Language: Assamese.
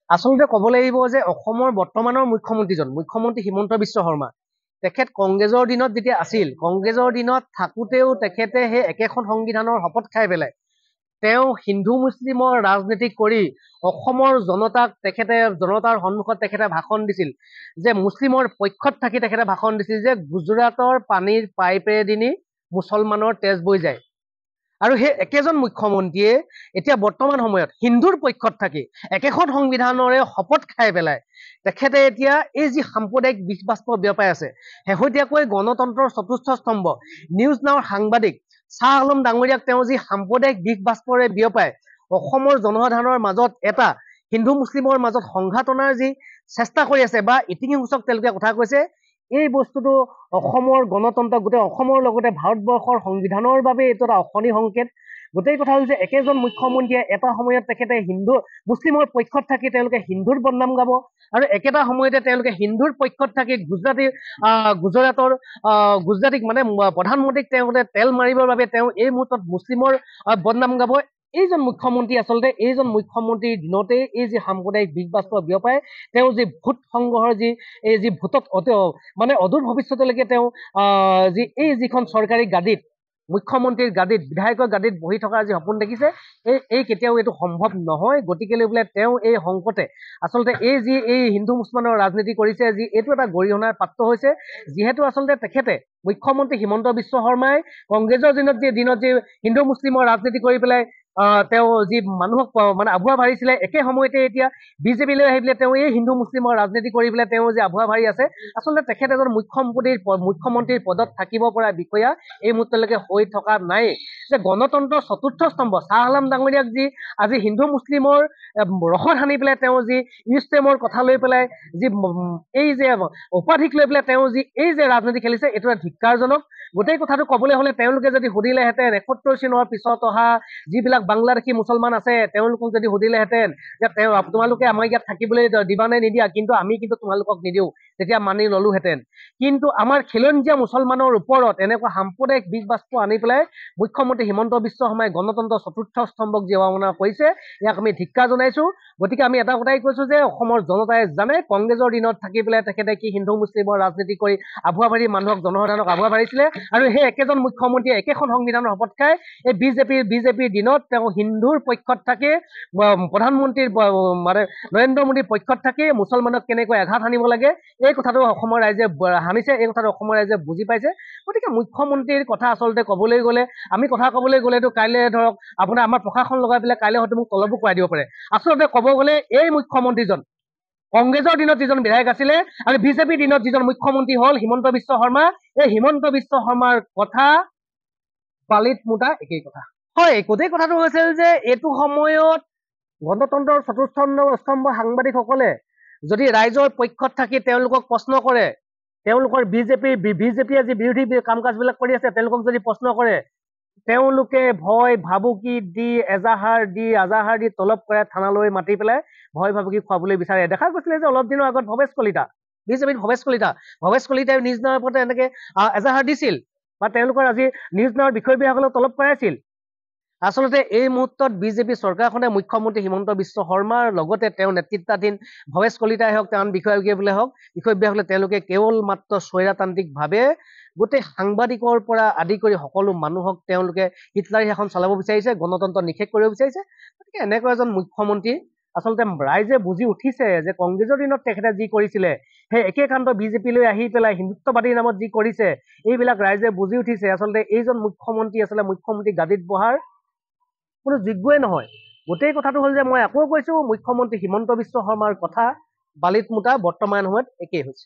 আচলতে ক'ব লাগিব যে অসমৰ বৰ্তমানৰ মুখ্যমন্ত্ৰী হিমন্ত বিশ্ব শৰ্মা তেখেত কংগ্ৰেছৰ দিনত যেতিয়া আছিল, কংগ্ৰেছৰ দিনত থাকোঁতেও তেখেতে সেই একেখন সংবিধানৰ শপত খাই পেলাই তেওঁ হিন্দু মুছলিমৰ ৰাজনীতি কৰি অসমৰ জনতাক জনতাৰ সন্মুখত তেখেতে ভাষণ দিছিল যে মুছলিমৰ পক্ষত থাকি তেখেতে ভাষণ দিছিল যে গুজৰাটৰ পানীৰ পাইপেৰেদি নি মুছলমানৰ তেজ বৈ যায়। আৰু সেই একেজন মুখ্যমন্ত্ৰীয়ে এতিয়া বৰ্তমান সময়ত হিন্দুৰ পক্ষত থাকি একেখন সংবিধানৰে শপত খাই পেলাই তেখেতে এতিয়া এই যি সাম্প্ৰদায়িক বিষবাষ্প বিয়পাই আছে, শেহতীয়াকৈ গণতন্ত্ৰৰ চতুৰ্থ স্তম্ভ নিউজ নাওৰ সাংবাদিক শ্বাহ আলম ডাঙৰীয়াক তেওঁ যি সাম্প্ৰদায়িক বিষবাষ্পৰে বিয়পাই অসমৰ জনসাধাৰণৰ মাজত এটা হিন্দু মুছলিমৰ মাজত সংঘাত অনাৰ যি চেষ্টা কৰি আছে বা ইতিহাসক তেওঁলোকে কথা কৈছে, এই বস্তুটো অসমৰ গণতন্ত্ৰ গোটেই অসমৰ লগতে ভাৰতবৰ্ষৰ সংবিধানৰ বাবে এইটো এটা অশনি সংকেত। গোটেই কথা হ'ল যে একেজন মুখ্যমন্ত্ৰীয়ে এটা সময়ত তেখেতে হিন্দু মুছলিমৰ পক্ষত থাকি তেওঁলোকে হিন্দুৰ বদনাম গাব আৰু একেটা সময়তে তেওঁলোকে হিন্দুৰ পক্ষত থাকি গুজৰাটৰ গুজৰাটীক মানে প্ৰধানমন্ত্ৰীক তেওঁলোকে তেল মাৰিবৰ বাবে তেওঁ এই মুহূৰ্তত মুছলিমৰ বদনাম গাব। এইজন মুখ্যমন্ত্ৰী আচলতে এইজন মুখ্যমন্ত্ৰীৰ দিনতে এই যি সাম্প্ৰদায়িক বিষবাষ্প বিয়পাই তেওঁ যি ভোট সংগ্ৰহৰ এই যি ভোটত মানে অদূৰ ভৱিষ্যতলৈকে তেওঁ যিখন চৰকাৰী গাদীত মুখ্যমন্ত্ৰীৰ গাদীত বিধায়কৰ গাদীত বহি থকাৰ যি সপোন দেখিছে, কেতিয়াও এইটো সম্ভৱ নহয়। গতিকে বোলে তেওঁ এই সংকটে আচলতে এই হিন্দু মুছলমানৰ ৰাজনীতি কৰিছে, এইটো এটা গৰিহণাৰ পাত্ৰ হৈছে। যিহেতু আচলতে তেখেতে মুখ্যমন্ত্ৰী হিমন্ত বিশ্ব শৰ্মাই কংগ্ৰেছৰ দিনত যি হিন্দু মুছলিমৰ ৰাজনীতি কৰি পেলাই তেওঁ যি মানুহক মানে আভুৱা ভাৰিছিলে, একে সময়তে এতিয়া বিজেপিলৈ আহি পেলাই তেওঁ এই হিন্দু মুছলিমৰ ৰাজনীতি কৰি পেলাই তেওঁ যে আভুৱা ভাৰি আছে, আচলতে তেখেত এজন মুখ্যমন্ত্ৰীৰ পদত থাকিব পৰা বিষয়া এই মুহূৰ্তলৈকে হৈ থকা নাই। যে গণতন্ত্ৰৰ চতুৰ্থ স্তম্ভ শ্বাহ আলম ডাঙৰীয়াক যি আজি হিন্দু মুছলিমৰ ৰসত সানি পেলাই তেওঁ যি ইষ্টেমৰ কথা লৈ পেলাই যি এই যে উপাধিক লৈ পেলাই তেওঁ যি এই যে ৰাজনীতি খেলিছে, এইটো এটা ধিক্কাৰজনক। গোটেই কথাটো ক'বলৈ হ'লে তেওঁলোকে যদি সুধিলেহেঁতেন ৭১ চনৰ পিছত অহা যিবিলাক বাংলাদেশী মুছলমান আছে তেওঁলোকক যদি সুধিলেহেঁতেন যে তোমালোকে আমাৰ ইয়াত থাকিবলৈ দিবা নে নিদিয়া, কিন্তু আমি কিন্তু তোমালোকক নিদিওঁ, তেতিয়া মানি ললোহেঁতেন। কিন্তু আমাৰ খিলঞ্জীয়া মুছলমানৰ ওপৰত এনেকুৱা সাম্প্ৰদায়িক বিষবাষ্প আনি পেলাই মুখ্যমন্ত্ৰী হিমন্ত বিশ্ব শৰ্মাই গণতন্ত্ৰৰ চতুৰ্থ স্তম্ভক যি অৱমাননা কৰিছে, ইয়াক আমি ধিক্কাৰ জনাইছো। গতিকে আমি এটা কথাই কৈছো যে অসমৰ জনতাই জানে কংগ্ৰেছৰ দিনত থাকি পেলাই তেখেতে কি হিন্দু মুছলিমৰ ৰাজনীতি কৰি আভুৱা ভাৰি মানুহক জনসাধাৰণক আভুৱা ভাৰিছিলে, আৰু সেই একেজন মুখ্যমন্ত্ৰীয়ে একেখন সংবিধানৰ শপত খাই এই বিজেপিৰ দিনত তেওঁ হিন্দুৰ পক্ষত থাকি প্ৰধানমন্ত্ৰীৰ মানে নৰেন্দ্ৰ মোদীৰ পক্ষত থাকি মুছলমানক কেনেকৈ আঘাত সানিব লাগে এই কথাটো অসমৰ ৰাইজে সানিছে, এই কথাটো অসমৰ ৰাইজে বুজি পাইছে। গতিকে মুখ্যমন্ত্ৰীৰ কথা আচলতে ক'বলৈ গ'লে গ'লেতো কাইলৈ ধৰক আপোনাৰ আমাৰ প্ৰশাসন লগাই পেলাই কাইলৈ হয়তো মোক তলবো কৰাই দিব পাৰে। আচলতে ক'ব গ'লে এই মুখ্যমন্ত্ৰীজন কংগ্ৰেছৰ দিনত যিজন বিধায়ক আছিলে আৰু বিজেপিৰ দিনত যিজন মুখ্যমন্ত্ৰী হ'ল হিমন্ত বিশ্ব শৰ্মা, এই হিমন্ত বিশ্ব শৰ্মাৰ কথা বালিত মুতা একেই কথা। হয়, গোটেই কথাটো হৈছিল যে এইটো সময়ত গণতন্ত্ৰৰ চতুৰ্থ স্তম্ভ সাংবাদিকসকলে যদি ৰাইজৰ পক্ষত থাকি তেওঁলোকক প্ৰশ্ন কৰে, তেওঁলোকৰ বিজেপিয়ে যি বিৰোধী কাম কাজবিলাক কৰি আছে তেওঁলোকক যদি প্ৰশ্ন কৰে, তেওঁলোকে ভয় ভাবুকি দি এজাহাৰ দি তলব কৰে, থানালৈ মাতি পেলাই ভয় ভাবুকি খুৱাবলৈ বিচাৰে। দেখা গৈছিলে যে অলপ দিনৰ আগত বিজেপিত ভৱেশ কলিতাই নিউজ নাওৰ ওপৰতে এনেকে এজাহাৰ দিছিল বা তেওঁলোকৰ আজি নিউজ নাওৰ বিষয়ববীয়াসকলক তলব কৰাইছিল। আচলতে এই মুহূৰ্তত বিজেপি চৰকাৰখনে মুখ্যমন্ত্ৰী হিমন্ত বিশ্ব শৰ্মাৰ লগতে তেওঁৰ নেতৃত্বাধীন ভৱেশ কলিতাই হওক, তেওঁৰ বিষয়ববীয়াসকলে তেওঁলোকে কেৱল মাত্ৰ স্বৈৰতান্ত্ৰিকভাৱে গোটেই সাংবাদিকৰ পৰা আদি কৰি সকলো মানুহক তেওঁলোকে হিটলাৰী শাসন চলাব বিচাৰিছে, গণতন্ত্ৰ নিষেধ কৰিব বিচাৰিছে। গতিকে এনেকুৱা এজন মুখ্যমন্ত্ৰী আচলতে ৰাইজে বুজি উঠিছে যে কংগ্ৰেছৰ দিনত তেখেতে যি কৰিছিলে, সেই একে কাণ্ড বিজেপিলৈ আহি পেলাই হিন্দুত্ববাদীৰ নামত যি কৰিছে, এইবিলাক ৰাইজে বুজি উঠিছে। আচলতে এইজন মুখ্যমন্ত্ৰী আচলতে মুখ্যমন্ত্ৰী গাদীত বহাৰ কোনো যোগ্যই নহয়। গোটেই কথাটো হ'ল যে মই আকৌ কৈছো মুখ্যমন্ত্ৰী হিমন্ত বিশ্ব শৰ্মাৰ কথা বালিত মুতা বৰ্তমান সময়ত একেই হৈছে।